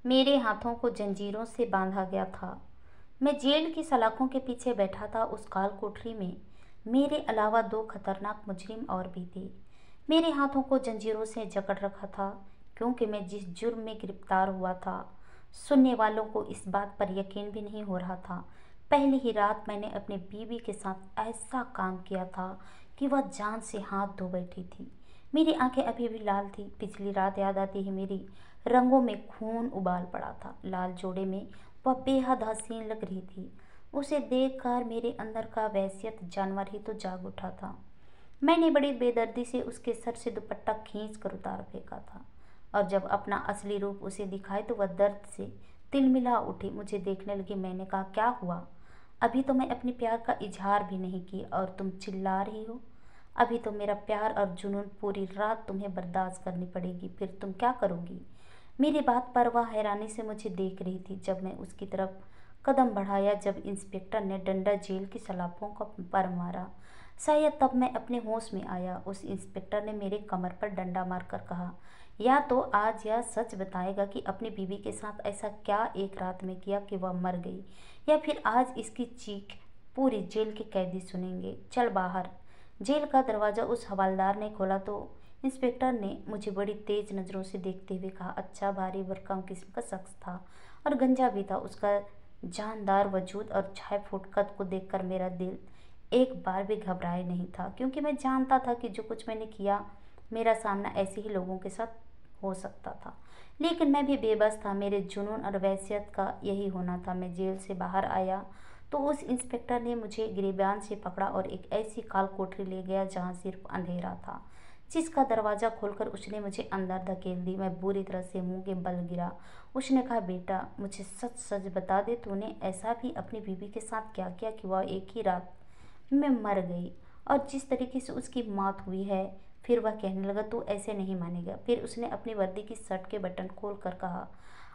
मेरे हाथों को जंजीरों से बांधा गया था। मैं जेल की सलाखों के पीछे बैठा था। उस काल कोठरी में मेरे अलावा दो खतरनाक मुजरिम और भी थे। मेरे हाथों को जंजीरों से जकड़ रखा था, क्योंकि मैं जिस जुर्म में गिरफ्तार हुआ था, सुनने वालों को इस बात पर यकीन भी नहीं हो रहा था। पहली ही रात मैंने अपनी बीवी के साथ ऐसा काम किया था कि वह जान से हाथ धो बैठी थी। मेरी आंखें अभी भी लाल थी। पिछली रात याद आती ही मेरी रंगों में खून उबाल पड़ा था। लाल जोड़े में वह बेहद हसीन लग रही थी। उसे देखकर मेरे अंदर का वहशियत जानवर ही तो जाग उठा था। मैंने बड़ी बेदर्दी से उसके सर से दुपट्टा खींच कर उतार फेंका था, और जब अपना असली रूप उसे दिखाई तो वह दर्द से तिलमिला उठी, मुझे देखने लगी। मैंने कहा, क्या हुआ? अभी तो मैं अपने प्यार का इजहार भी नहीं की और तुम चिल्ला रही हो। अभी तो मेरा प्यार और जुनून पूरी रात तुम्हें बर्दाश्त करनी पड़ेगी, फिर तुम क्या करोगी? मेरी बात पर वह हैरानी से मुझे देख रही थी। जब मैं उसकी तरफ कदम बढ़ाया, जब इंस्पेक्टर ने डंडा जेल की सलाखों पर मारा, शायद तब मैं अपने होश में आया। उस इंस्पेक्टर ने मेरे कमर पर डंडा मारकर कहा, या तो आज यह सच बताएगा कि अपनी बीवी के साथ ऐसा क्या एक रात में किया कि वह मर गई, या फिर आज इसकी चीख पूरी जेल के कैदी सुनेंगे। चल बाहर। जेल का दरवाज़ा उस हवलदार ने खोला तो इंस्पेक्टर ने मुझे बड़ी तेज नज़रों से देखते हुए कहा, अच्छा भारी भरकम किस्म का शख्स था और गंजा भी था। उसका जानदार वजूद और 6 फुट कद को देखकर मेरा दिल एक बार भी घबराए नहीं था, क्योंकि मैं जानता था कि जो कुछ मैंने किया, मेरा सामना ऐसे ही लोगों के साथ हो सकता था। लेकिन मैं भी बेबस था। मेरे जुनून और वहशियत का यही होना था। मैं जेल से बाहर आया तो उस इंस्पेक्टर ने मुझे गिरेबान से पकड़ा और एक ऐसी काल कोठरी ले गया जहाँ सिर्फ अंधेरा था, जिसका दरवाज़ा खोलकर उसने मुझे अंदर धकेल दी। मैं बुरी तरह से मुंह के बल गिरा। उसने कहा, बेटा मुझे सच सच बता दे, तूने ऐसा भी अपनी बीवी के साथ क्या किया कि वह एक ही रात में मर गई, और जिस तरीके से उसकी मौत हुई है? फिर वह कहने लगा, तू ऐसे नहीं मानेगा। फिर उसने अपनी वर्दी की शर्ट के बटन खोल कर कहा,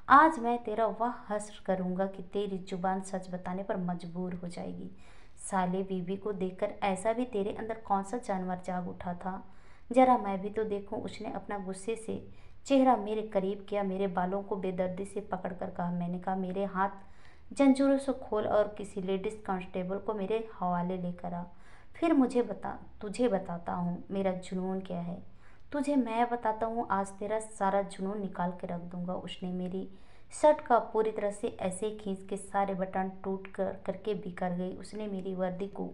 आज मैं तेरा वह हश्र करूंगा कि तेरी जुबान सच बताने पर मजबूर हो जाएगी। साले, बीवी को देखकर ऐसा भी तेरे अंदर कौन सा जानवर जाग उठा था? जरा मैं भी तो देखूं। उसने अपना गुस्से से चेहरा मेरे करीब किया, मेरे बालों को बेदर्दी से पकड़ कर कहा। मैंने कहा, मेरे हाथ जंजीरों से खोल और किसी लेडीज कांस्टेबल को मेरे हवाले लेकर आ। फिर तुझे बताता हूँ मेरा जुनून क्या है। तुझे मैं बताता हूँ, आज तेरा सारा जुनून निकाल के रख दूंगा। उसने मेरी शर्ट का पूरी तरह से ऐसे खींच के सारे बटन टूट कर करके बिखर गई। उसने मेरी वर्दी को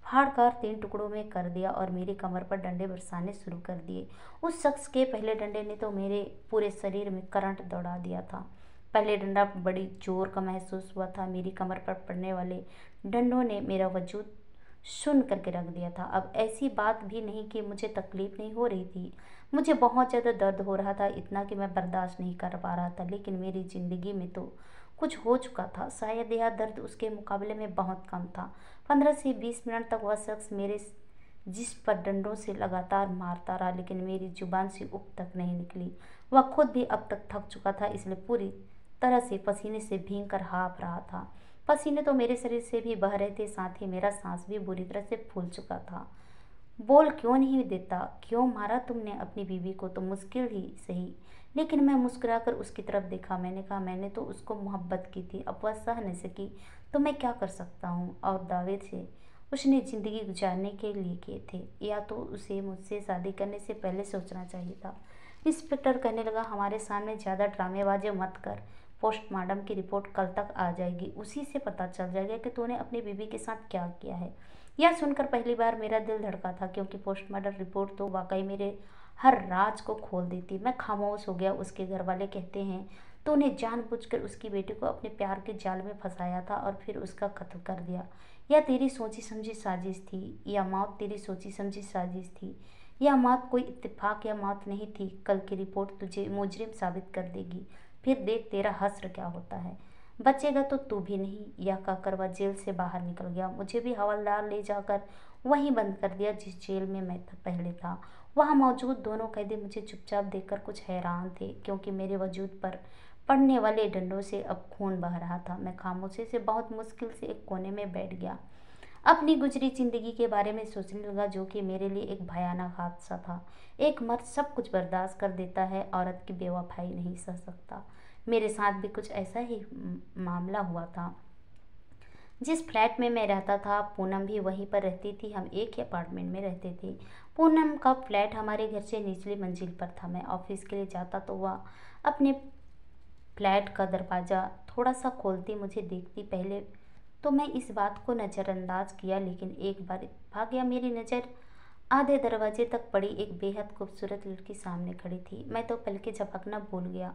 फाड़ कर 3 टुकड़ों में कर दिया और मेरी कमर पर डंडे बरसाने शुरू कर दिए। उस शख्स के पहले डंडे ने तो मेरे पूरे शरीर में करंट दौड़ा दिया था। पहले डंडा बड़ी जोर का महसूस हुआ था। मेरी कमर पर पड़ने वाले डंडों ने मेरा वजूद सुन करके रख दिया था। अब ऐसी बात भी नहीं कि मुझे तकलीफ नहीं हो रही थी। मुझे बहुत ज़्यादा दर्द हो रहा था, इतना कि मैं बर्दाश्त नहीं कर पा रहा था। लेकिन मेरी ज़िंदगी में तो कुछ हो चुका था। शायद यह दर्द उसके मुकाबले में बहुत कम था। 15 से 20 मिनट तक वह शख्स मेरे जिस पर डंडों से लगातार मारता रहा, लेकिन मेरी जुबान से उफ तक नहीं निकली। वह खुद भी अब तक थक चुका था, इसलिए पूरी तरह से पसीने से भीग कर हाँफ रहा था। पसीने तो मेरे शरीर से भी बह रहे थे, साथ ही मेरा सांस भी बुरी तरह से फूल चुका था। बोल क्यों नहीं देता? क्यों मारा तुमने अपनी बीवी को? तो मुश्किल ही सही। लेकिन मैं मुस्कुराकर उसकी तरफ देखा। मैंने कहा, मैंने तो उसको मोहब्बत की थी, अब वह सह नहीं सकी तो मैं क्या कर सकता हूँ? और दावे थे उसने ज़िंदगी गुजारने के लिए किए थे, या तो उसे मुझसे शादी करने से पहले सोचना चाहिए था। इंस्पेक्टर कहने लगा, हमारे सामने ज़्यादा ड्रामेबाजी मत कर। पोस्टमार्टम की रिपोर्ट कल तक आ जाएगी, उसी से पता चल जाएगा कि तूने अपनी बीवी के साथ क्या किया है। यह सुनकर पहली बार मेरा दिल धड़का था, क्योंकि पोस्टमार्टम रिपोर्ट तो वाकई मेरे हर राज को खोल देती। मैं खामोश हो गया। उसके घर वाले कहते हैं, तूने जानबूझकर उसकी बेटी को अपने प्यार के जाल में फंसाया था और फिर उसका कत्ल कर दिया। यह तेरी सोची समझी साजिश थी। यह मौत तेरी सोची समझी साजिश थी। यह मौत कोई इत्तेफाक या मौत नहीं थी। कल की रिपोर्ट तुझे मुजरिम साबित कर देगी। फिर देख तेरा हश्र क्या होता है। बचेगा तो तू भी नहीं। यह कहकर वह जेल से बाहर निकल गया। मुझे भी हवलदार ले जाकर वहीं बंद कर दिया जिस जेल में मैं पहले था। वहाँ मौजूद दोनों कैदी मुझे चुपचाप देखकर कुछ हैरान थे, क्योंकि मेरे वजूद पर पड़ने वाले डंडों से अब खून बह रहा था। मैं खामोशी से बहुत मुश्किल से एक कोने में बैठ गया। अपनी गुजरी जिंदगी के बारे में सोचने लगा, जो कि मेरे लिए एक भयानक हादसा था। एक मर्द सब कुछ बर्दाश्त कर देता है, औरत की बेवफाई नहीं सह सकता। मेरे साथ भी कुछ ऐसा ही मामला हुआ था। जिस फ्लैट में मैं रहता था, पूनम भी वहीं पर रहती थी। हम एक ही अपार्टमेंट में रहते थे। पूनम का फ्लैट हमारे घर से निचली मंजिल पर था। मैं ऑफिस के लिए जाता तो वह अपने फ्लैट का दरवाज़ा थोड़ा सा खोलती, मुझे देखती। पहले तो मैं इस बात को नज़रअंदाज किया, लेकिन एक बार भाग्य मेरी नज़र आधे दरवाजे तक पड़ी। एक बेहद खूबसूरत लड़की सामने खड़ी थी। मैं तो पलके झपकना भूल गया,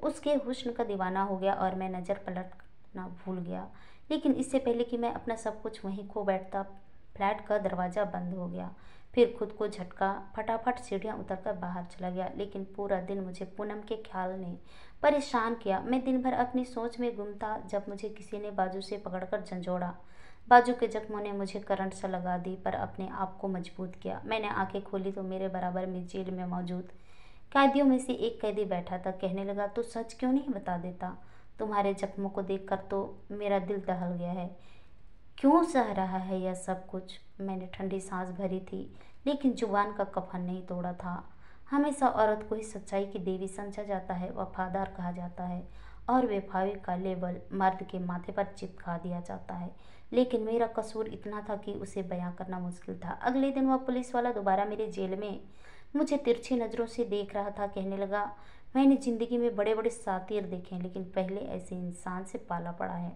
उसके हुस्न का दीवाना हो गया और मैं नज़र पलटना भूल गया। लेकिन इससे पहले कि मैं अपना सब कुछ वहीं खो बैठता, फ्लैट का दरवाज़ा बंद हो गया। फिर खुद को झटका, फटाफट सीढ़ियाँ उतरकर बाहर चला गया। लेकिन पूरा दिन मुझे पूनम के ख्याल ने परेशान किया। मैं दिन भर अपनी सोच में गुम था, जब मुझे किसी ने बाजू से पकड़कर झंझोड़ा। बाजू के जख्मों ने मुझे करंट सा लगा दी, पर अपने आप को मजबूत किया। मैंने आंखें खोली तो मेरे बराबर में जेल में मौजूद कैदियों में से एक कैदी बैठा था। कहने लगा, तो सच क्यों नहीं बता देता? तुम्हारे जख्मों को देखकर तो मेरा दिल दहल गया है। क्यों सह रहा है यह सब कुछ? मैंने ठंडी सांस भरी थी, लेकिन जुबान का कफन नहीं तोड़ा था। हमेशा औरत को ही सच्चाई की देवी समझा जाता है, वफादार कहा जाता है और बेवफाई का लेबल मर्द के माथे पर चिपका दिया जाता है। लेकिन मेरा कसूर इतना था कि उसे बयां करना मुश्किल था। अगले दिन वह पुलिस वाला दोबारा मेरे जेल में मुझे तिरछी नज़रों से देख रहा था। कहने लगा, मैंने ज़िंदगी में बड़े बड़े सातिर देखे हैं, लेकिन पहले ऐसे इंसान से पाला पड़ा है।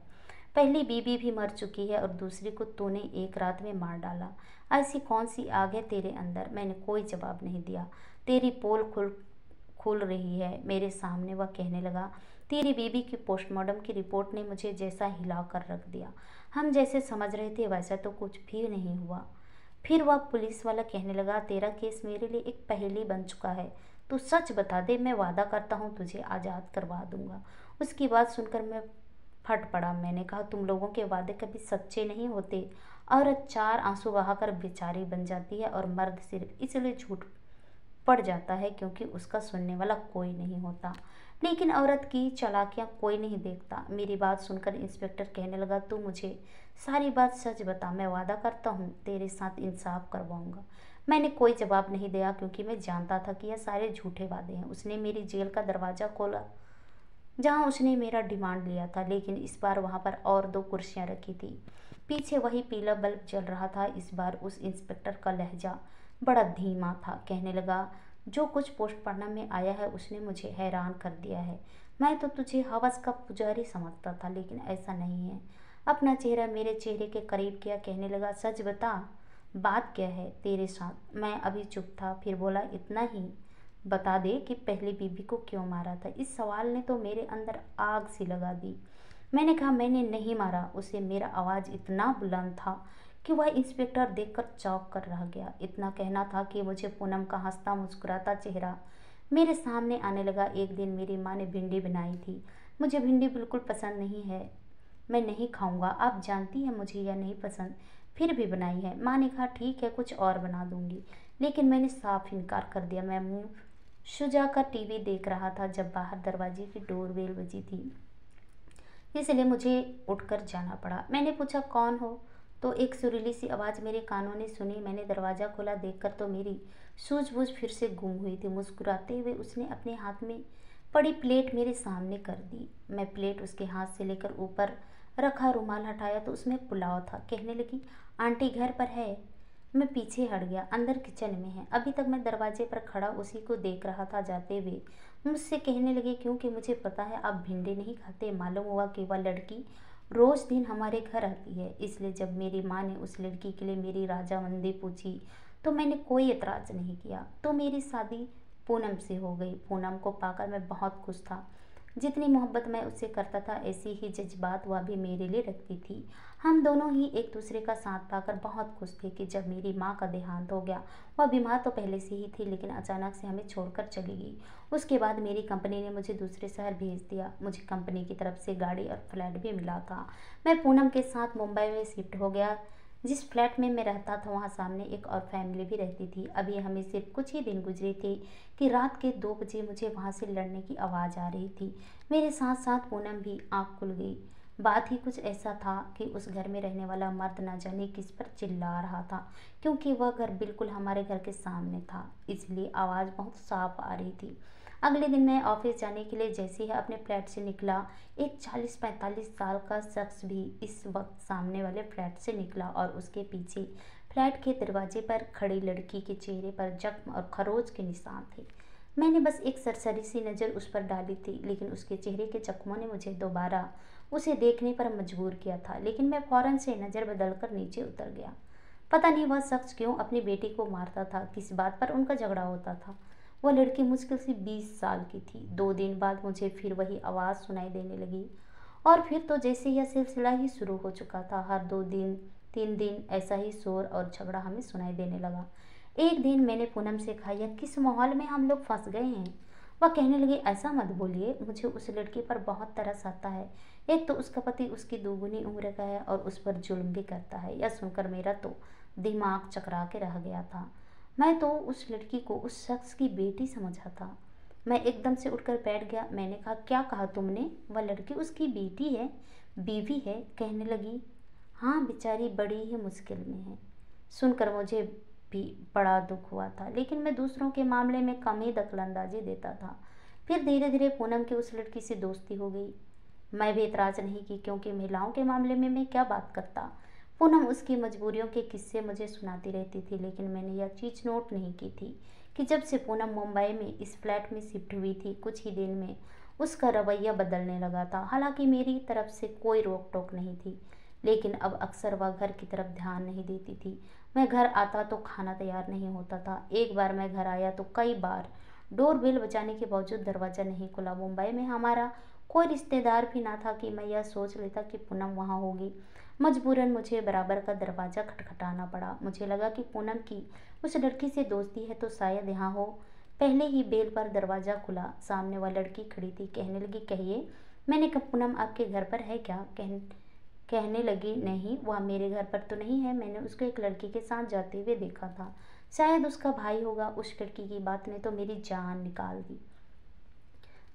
पहली बीवी भी मर चुकी है और दूसरी को तूने एक रात में मार डाला। ऐसी कौन सी आग है तेरे अंदर? मैंने कोई जवाब नहीं दिया। तेरी पोल खुल खुल रही है मेरे सामने, वह कहने लगा। तेरी बीबी की पोस्टमार्टम की रिपोर्ट ने मुझे जैसा हिला कर रख दिया। हम जैसे समझ रहे थे वैसा तो कुछ भी नहीं हुआ। फिर वह पुलिस वाला कहने लगा, तेरा केस मेरे लिए एक पहेली बन चुका है। तू सच बता दे, मैं वादा करता हूँ तुझे आज़ाद करवा दूंगा। उसकी बात सुनकर मैं फट पड़ा। मैंने कहा, तुम लोगों के वादे कभी सच्चे नहीं होते। औरत चार आंसू बहाकर बेचारी बन जाती है और मर्द सिर्फ इसलिए झूठ पड़ जाता है क्योंकि उसका सुनने वाला कोई नहीं होता। लेकिन औरत की चालाकियां कोई नहीं देखता। मेरी बात सुनकर इंस्पेक्टर कहने लगा, तू मुझे सारी बात सच बता, मैं वादा करता हूँ तेरे साथ इंसाफ करवाऊंगा। मैंने कोई जवाब नहीं दिया, क्योंकि मैं जानता था कि यह सारे झूठे वादे हैं। उसने मेरी जेल का दरवाज़ा खोला जहाँ उसने मेरा डिमांड लिया था, लेकिन इस बार वहाँ पर और दो कुर्सियाँ रखी थी। पीछे वही पीला बल्ब जल रहा था। इस बार उस इंस्पेक्टर का लहजा बड़ा धीमा था। कहने लगा, जो कुछ पोस्टमार्टम में आया है उसने मुझे हैरान कर दिया है। मैं तो तुझे हवस का पुजारी समझता था, लेकिन ऐसा नहीं है। अपना चेहरा मेरे चेहरे के करीब किया। कहने लगा, सच बता, बात क्या है तेरे साथ? मैं अभी चुप था, फिर बोला, इतना ही बता दे कि पहली बीबी को क्यों मारा था। इस सवाल ने तो मेरे अंदर आग सी लगा दी। मैंने कहा, मैंने नहीं मारा उसे। मेरा आवाज़ इतना बुलंद था कि वह इंस्पेक्टर देखकर चौंक कर रह गया। इतना कहना था कि मुझे पूनम का हंसता मुस्कुराता चेहरा मेरे सामने आने लगा। एक दिन मेरी माँ ने भिंडी बनाई थी। मुझे भिंडी बिल्कुल पसंद नहीं है, मैं नहीं खाऊंगा। आप जानती हैं मुझे यह नहीं पसंद, फिर भी बनाई है। माँ ने कहा, ठीक है, कुछ और बना दूंगी। लेकिन मैंने साफ इनकार कर दिया। मैं मुंह सुजाकर टीवी देख रहा था जब बाहर दरवाजे की डोरबेल बजी थी, इसलिए मुझे उठकर जाना पड़ा। मैंने पूछा, कौन हो? तो एक सुरीली सी आवाज़ मेरे कानों ने सुनी। मैंने दरवाज़ा खोला। देखकर तो मेरी सूझबूझ फिर से गुम हुई थी। मुस्कुराते हुए उसने अपने हाथ में पड़ी प्लेट मेरे सामने कर दी। मैं प्लेट उसके हाथ से लेकर ऊपर रखा, रुमाल हटाया तो उसमें पुलाव था। कहने लगी, आंटी घर पर है? मैं पीछे हट गया। अंदर किचन में है। अभी तक मैं दरवाजे पर खड़ा उसी को देख रहा था। जाते हुए मुझसे कहने लगे, क्योंकि मुझे पता है आप भिंडी नहीं खाते। मालूम हुआ कि वह लड़की रोज़ दिन हमारे घर आती है, इसलिए जब मेरी माँ ने उस लड़की के लिए मेरी रजामंदी पूछी तो मैंने कोई एतराज़ नहीं किया। तो मेरी शादी पूनम से हो गई। पूनम को पाकर मैं बहुत खुश था। जितनी मोहब्बत मैं उससे करता था, ऐसी ही जज्बात वह भी मेरे लिए रखती थी। हम दोनों ही एक दूसरे का साथ पाकर बहुत खुश थे कि जब मेरी माँ का देहांत हो गया। वह बीमार तो पहले से ही थी, लेकिन अचानक से हमें छोड़कर चली गई। उसके बाद मेरी कंपनी ने मुझे दूसरे शहर भेज दिया। मुझे कंपनी की तरफ से गाड़ी और फ्लैट भी मिला था। मैं पूनम के साथ मुंबई में शिफ्ट हो गया। जिस फ्लैट में मैं रहता था वहाँ सामने एक और फैमिली भी रहती थी। अभी हमें सिर्फ कुछ ही दिन गुजरे थे कि रात के 2 बजे मुझे वहाँ से लड़ने की आवाज़ आ रही थी। मेरे साथ साथ पूनम भी आँख खुल गई। बात ही कुछ ऐसा था कि उस घर में रहने वाला मर्द न जाने किस पर चिल्ला रहा था। क्योंकि वह घर बिल्कुल हमारे घर के सामने था, इसलिए आवाज़ बहुत साफ आ रही थी। अगले दिन मैं ऑफिस जाने के लिए जैसे ही अपने फ्लैट से निकला, एक 40-45 साल का शख्स भी इस वक्त सामने वाले फ्लैट से निकला और उसके पीछे फ्लैट के दरवाजे पर खड़ी लड़की के चेहरे पर जख्म और खरोच के निशान थे। मैंने बस एक सरसरी सी नज़र उस पर डाली थी, लेकिन उसके चेहरे के जख्मों ने मुझे दोबारा उसे देखने पर मजबूर किया था। लेकिन मैं फौरन से नज़र बदलकर नीचे उतर गया। पता नहीं वह शख्स क्यों अपनी बेटी को मारता था, किस बात पर उनका झगड़ा होता था। वह लड़की मुश्किल से 20 साल की थी। 2 दिन बाद मुझे फिर वही आवाज़ सुनाई देने लगी और फिर तो जैसे यह सिलसिला ही शुरू हो चुका था। हर 2 दिन 3 दिन ऐसा ही शोर और झगड़ा हमें सुनाई देने लगा। एक दिन मैंने पूनम से कहा, यह किस माहौल में हम लोग फंस गए हैं। वह कहने लगी, ऐसा मत बोलिए, मुझे उस लड़की पर बहुत तरस आता है। एक तो उसका पति उसकी दोगुनी उम्र का है और उस पर जुल्म भी करता है। यह सुनकर मेरा तो दिमाग चकरा के रह गया था। मैं तो उस लड़की को उस शख्स की बेटी समझा था। मैं एकदम से उठकर बैठ गया। मैंने कहा, क्या कहा तुमने? वह लड़की उसकी बेटी है, बीवी है? कहने लगी, हाँ बेचारी बड़ी ही मुश्किल में है। सुनकर मुझे भी बड़ा दुख हुआ था, लेकिन मैं दूसरों के मामले में कम ही दखलंदाजी देता था। फिर धीरे धीरे पूनम की उस लड़की से दोस्ती हो गई। मैं भी एतराज़ नहीं की, क्योंकि महिलाओं के मामले में मैं क्या बात करता। पूनम उसकी मजबूरियों के किस्से मुझे सुनाती रहती थी, लेकिन मैंने यह चीज़ नोट नहीं की थी कि जब से पूनम मुंबई में इस फ्लैट में शिफ्ट हुई थी, कुछ ही दिन में उसका रवैया बदलने लगा था। हालांकि मेरी तरफ से कोई रोक टोक नहीं थी, लेकिन अब अक्सर वह घर की तरफ ध्यान नहीं देती थी। मैं घर आता तो खाना तैयार नहीं होता था। एक बार मैं घर आया तो कई बार डोर बेल बजाने के बावजूद दरवाज़ा नहीं खुला। मुंबई में हमारा कोई रिश्तेदार भी ना था कि मैं यह सोच लेता कि पूनम वहाँ होगी। मजबूरन मुझे बराबर का दरवाज़ा खटखटाना पड़ा। मुझे लगा कि पूनम की उस लड़की से दोस्ती है तो शायद यहाँ हो। पहले ही बेल पर दरवाज़ा खुला। सामने वह लड़की खड़ी थी। कहने लगी, कहिए। मैंने कहा, पूनम आपके घर पर है क्या? कहने लगी, नहीं, वह मेरे घर पर तो नहीं है। मैंने उसको एक लड़की के साथ जाते हुए देखा था। शायद उसका भाई होगा। उस लड़की की बात ने तो मेरी जान निकाल दी।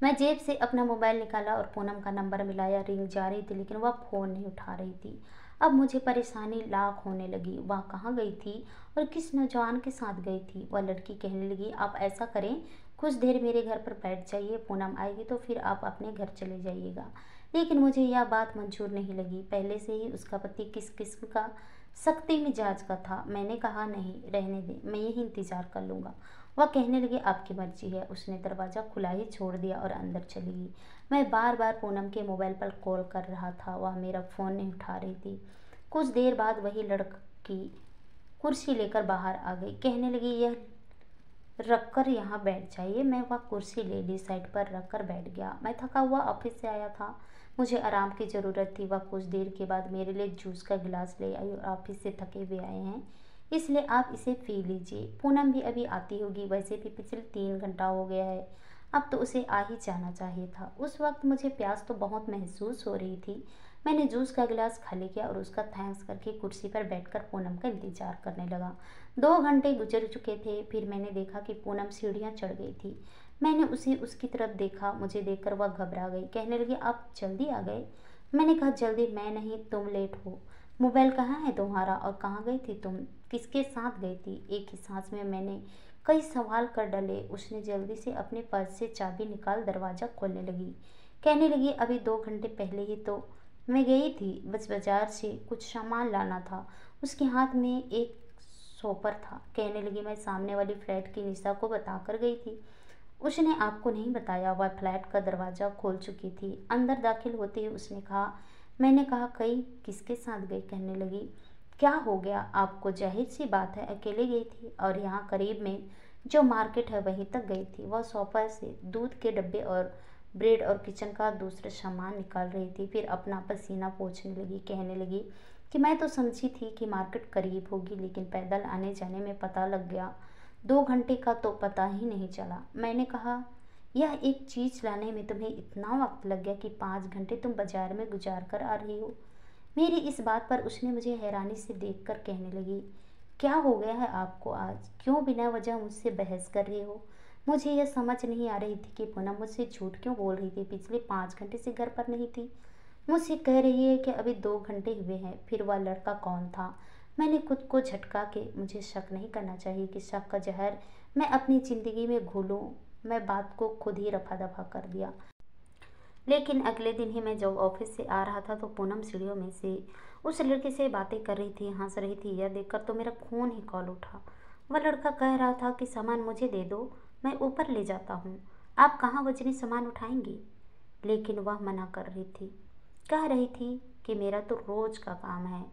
मैं जेब से अपना मोबाइल निकाला और पूनम का नंबर मिलाया। रिंग जा रही थी, लेकिन वह फ़ोन नहीं उठा रही थी। अब मुझे परेशानी लाख होने लगी। वह कहाँ गई थी और किस नौजवान के साथ गई थी? वह लड़की कहने लगी, आप ऐसा करें, कुछ देर मेरे घर पर बैठ जाइए। पूनम आएगी तो फिर आप अपने घर चले जाइएगा। लेकिन मुझे यह बात मंजूर नहीं लगी। पहले से ही उसका पति किस किस्म का सख्ती मिजाज का था। मैंने कहा, नहीं, रहने दें, मैं यही इंतज़ार कर लूँगा। वह कहने लगी, आपकी मर्जी है। उसने दरवाज़ा खुला ही छोड़ दिया और अंदर चली गई। मैं बार बार पूनम के मोबाइल पर कॉल कर रहा था, वह मेरा फ़ोन नहीं उठा रही थी। कुछ देर बाद वही लड़की कुर्सी लेकर बाहर आ गई। कहने लगी, यह रख कर यहाँ बैठ जाइए। मैं वह कुर्सी ले ली, साइड पर रख कर बैठ गया। मैं थका हुआ ऑफिस से आया था, मुझे आराम की ज़रूरत थी। वह कुछ देर के बाद मेरे लिए जूस का गिलास ले आई और ऑफिस से थके हुए आए हैं, इसलिए आप इसे पी लीजिए। पूनम भी अभी आती होगी, वैसे भी पिछले 3 घंटा हो गया है, अब तो उसे आ ही जाना चाहिए था। उस वक्त मुझे प्यास तो बहुत महसूस हो रही थी। मैंने जूस का गिलास खाली किया और उसका थैंक्स करके कुर्सी पर बैठकर पूनम का इंतजार करने लगा। 2 घंटे गुजर चुके थे। फिर मैंने देखा कि पूनम सीढ़ियाँ चढ़ गई थी। मैंने उसे उसकी तरफ देखा। मुझे देखकर वह घबरा गई। कहने लगी, आप जल्दी आ गए? मैंने कहा, जल्दी मैं नहीं, तुम लेट हो। मोबाइल कहाँ है तुम्हारा और कहाँ गई थी तुम? किसके साथ गई थी? एक ही सांस में मैंने कई सवाल कर डाले। उसने जल्दी से अपने पर्स से चाबी निकाल दरवाज़ा खोलने लगी। कहने लगी, अभी 2 घंटे पहले ही तो मैं गई थी, बस बाजार से कुछ सामान लाना था। उसके हाथ में एक शॉपर था। कहने लगी, मैं सामने वाली फ्लैट की निशा को बताकर गई थी। उसने आपको नहीं बताया? वह फ्लैट का दरवाज़ा खोल चुकी थी। अंदर दाखिल होते ही उसने कहा। मैंने कहा, कई किसके साथ गई? कहने लगी, क्या हो गया आपको? जाहिर सी बात है, अकेले गई थी और यहाँ करीब में जो मार्केट है वहीं तक गई थी। वह शॉपर से दूध के डब्बे और ब्रेड और किचन का दूसरा सामान निकाल रही थी। फिर अपना पसीना पोंछने लगी। कहने लगी कि मैं तो समझी थी कि मार्केट करीब होगी, लेकिन पैदल आने जाने में पता लग गया 2 घंटे का तो पता ही नहीं चला। मैंने कहा, यह एक चीज़ लाने में तुम्हें इतना वक्त लग गया कि 5 घंटे तुम बाजार में गुजार कर आ रही हो? मेरी इस बात पर उसने मुझे हैरानी से देखकर कहने लगी, क्या हो गया है आपको आज? क्यों बिना वजह मुझसे बहस कर रहे हो? मुझे यह समझ नहीं आ रही थी कि पूनम मुझसे झूठ क्यों बोल रही थी। पिछले 5 घंटे से घर पर नहीं थी, मुझसे कह रही है कि अभी 2 घंटे हुए हैं। फिर वह लड़का कौन था? मैंने खुद को झटका के मुझे शक नहीं करना चाहिए कि शक का जहर मैं अपनी ज़िंदगी में घोलूं मैं बात को खुद ही रफा दफा कर दिया। लेकिन अगले दिन ही मैं जब ऑफिस से आ रहा था तो पूनम सीढ़ियों में से उस लड़के से बातें कर रही थी, हंस रही थी। यह देखकर तो मेरा खून ही खौल उठा। वह लड़का कह रहा था कि सामान मुझे दे दो, मैं ऊपर ले जाता हूँ, आप कहाँ वजनी सामान उठाएंगी। लेकिन वह मना कर रही थी, कह रही थी कि मेरा तो रोज का काम है,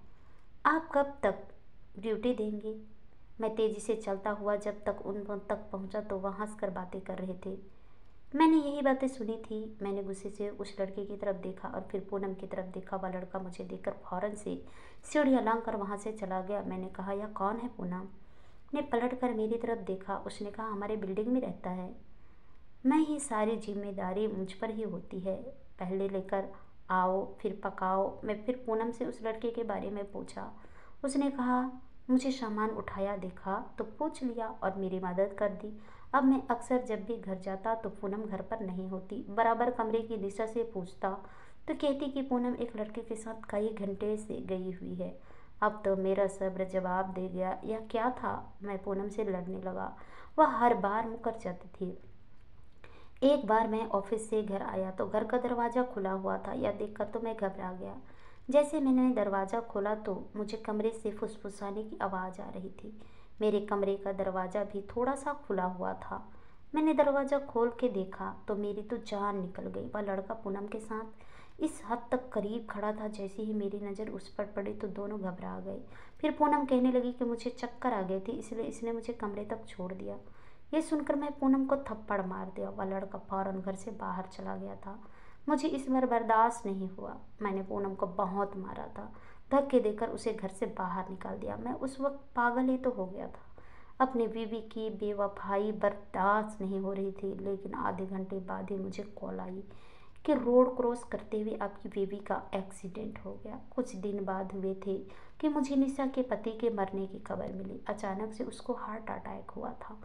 आप कब तक ड्यूटी देंगे। मैं तेजी से चलता हुआ जब तक उन तक पहुंचा तो वह हंसकर बातें कर रहे थे। मैंने यही बातें सुनी थी। मैंने गुस्से से उस लड़के की तरफ देखा और फिर पूनम की तरफ देखा। वह लड़का मुझे देखकर फौरन से सीढ़ियाँ लांघ कर वहाँ से चला गया। मैंने कहा, यह कौन है। पूनम ने पलट कर मेरी तरफ देखा। उसने कहा, हमारे बिल्डिंग में रहता है, मैं ही सारी जिम्मेदारी मुझ पर ही होती है, पहले लेकर आओ फिर पकाओ। मैं फिर पूनम से उस लड़के के बारे में पूछा। उसने कहा, मुझे सामान उठाया देखा तो पूछ लिया और मेरी मदद कर दी। अब मैं अक्सर जब भी घर जाता तो पूनम घर पर नहीं होती। बराबर कमरे की दिशा से पूछता तो कहती कि पूनम एक लड़के के साथ कई घंटे से गई हुई है। अब तो मेरा सब्र जवाब दे गया। यह क्या था, मैं पूनम से लड़ने लगा। वह हर बार मुकर जाती थी। एक बार मैं ऑफिस से घर आया तो घर का दरवाज़ा खुला हुआ था। यह देखकर तो मैं घबरा गया। जैसे मैंने दरवाज़ा खोला तो मुझे कमरे से फुसफुसाने की आवाज़ आ रही थी। मेरे कमरे का दरवाज़ा भी थोड़ा सा खुला हुआ था। मैंने दरवाज़ा खोल के देखा तो मेरी तो जान निकल गई। वह लड़का पूनम के साथ इस हद तक करीब खड़ा था। जैसे ही मेरी नज़र उस पर पड़ी तो दोनों घबरा गए। फिर पूनम कहने लगी कि मुझे चक्कर आ गए थे, इसलिए इसने मुझे कमरे तक छोड़ दिया। ये सुनकर मैं पूनम को थप्पड़ मार दिया। वह लड़का फौरन घर से बाहर चला गया था। मुझे इस बार बर्दाश्त नहीं हुआ। मैंने पूनम को बहुत मारा था, धक्के देकर उसे घर से बाहर निकाल दिया। मैं उस वक्त पागल ही तो हो गया था। अपनी बीवी की बेवफाई बर्दाश्त नहीं हो रही थी। लेकिन आधे घंटे बाद ही मुझे कॉल आई कि रोड क्रॉस करते हुए आपकी बेबी का एक्सीडेंट हो गया। कुछ दिन बाद हुए थे कि मुझे निशा के पति के मरने की खबर मिली। अचानक से उसको हार्ट अटैक हुआ था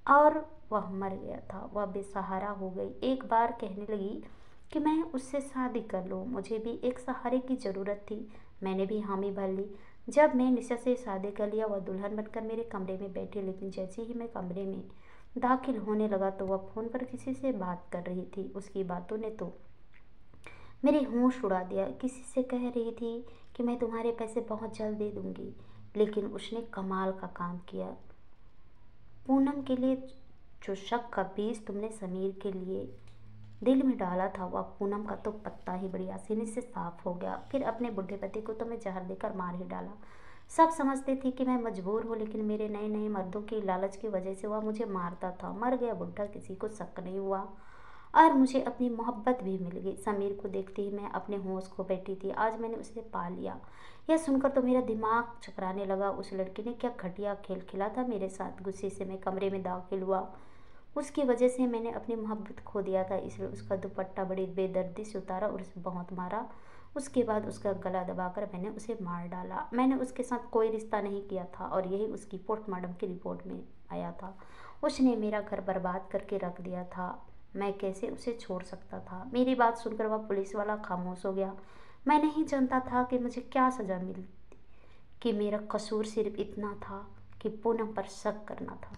और वह मर गया था। वह बेसहारा हो गई। एक बार कहने लगी कि मैं उससे शादी कर लूँ, मुझे भी एक सहारे की ज़रूरत थी। मैंने भी हामी भर ली। जब मैं निशा से शादी कर लिया वह दुल्हन बनकर मेरे कमरे में बैठी। लेकिन जैसे ही मैं कमरे में दाखिल होने लगा तो वह फ़ोन पर किसी से बात कर रही थी। उसकी बातों ने तो मेरे होश उड़ा दिया। किसी से कह रही थी कि मैं तुम्हारे पैसे बहुत जल्द दे दूँगी। लेकिन उसने कमाल का काम किया। पूनम के लिए जो शक का बीज तुमने समीर के लिए दिल में डाला था वह पूनम का तो पत्ता ही बड़ी आसानी से साफ हो गया। फिर अपने बुढ़े पति को तो मैं जहर देकर मार ही डाला। सब समझते थे कि मैं मजबूर हूँ, लेकिन मेरे नए नए मर्दों की लालच की वजह से वह मुझे मारता था। मर गया बुढ़ा, किसी को शक नहीं हुआ और मुझे अपनी मोहब्बत भी मिल गई। समीर को देखते ही मैं अपने होश खो बैठी थी। आज मैंने उसे पा लिया। यह सुनकर तो मेरा दिमाग चकराने लगा। उस लड़के ने क्या घटिया खेल खेला था मेरे साथ। गुस्से से मैं कमरे में दाखिल हुआ। उसकी वजह से मैंने अपनी मोहब्बत खो दिया था, इसलिए उसका दुपट्टा बड़ी बेदर्दी से उतारा और उसे बहुत मारा। उसके बाद उसका गला दबाकर मैंने उसे मार डाला। मैंने उसके साथ कोई रिश्ता नहीं किया था और यही उसकी पोस्टमार्टम की रिपोर्ट में आया था। उसने मेरा घर बर्बाद करके रख दिया था। मैं कैसे उसे छोड़ सकता था। मेरी बात सुनकर वह पुलिस वाला खामोश हो गया। मैं नहीं जानता था कि मुझे क्या सज़ा मिली, कि मेरा कसूर सिर्फ इतना था कि पूनम पर शक करना था।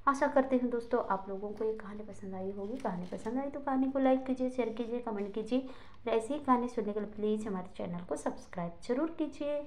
आशा करते हैं दोस्तों आप लोगों को ये कहानी पसंद आई होगी। कहानी पसंद आई तो कहानी को लाइक कीजिए, शेयर कीजिए, कमेंट कीजिए और ऐसी ही कहानी सुनने के लिए प्लीज़ हमारे चैनल को सब्सक्राइब जरूर कीजिए।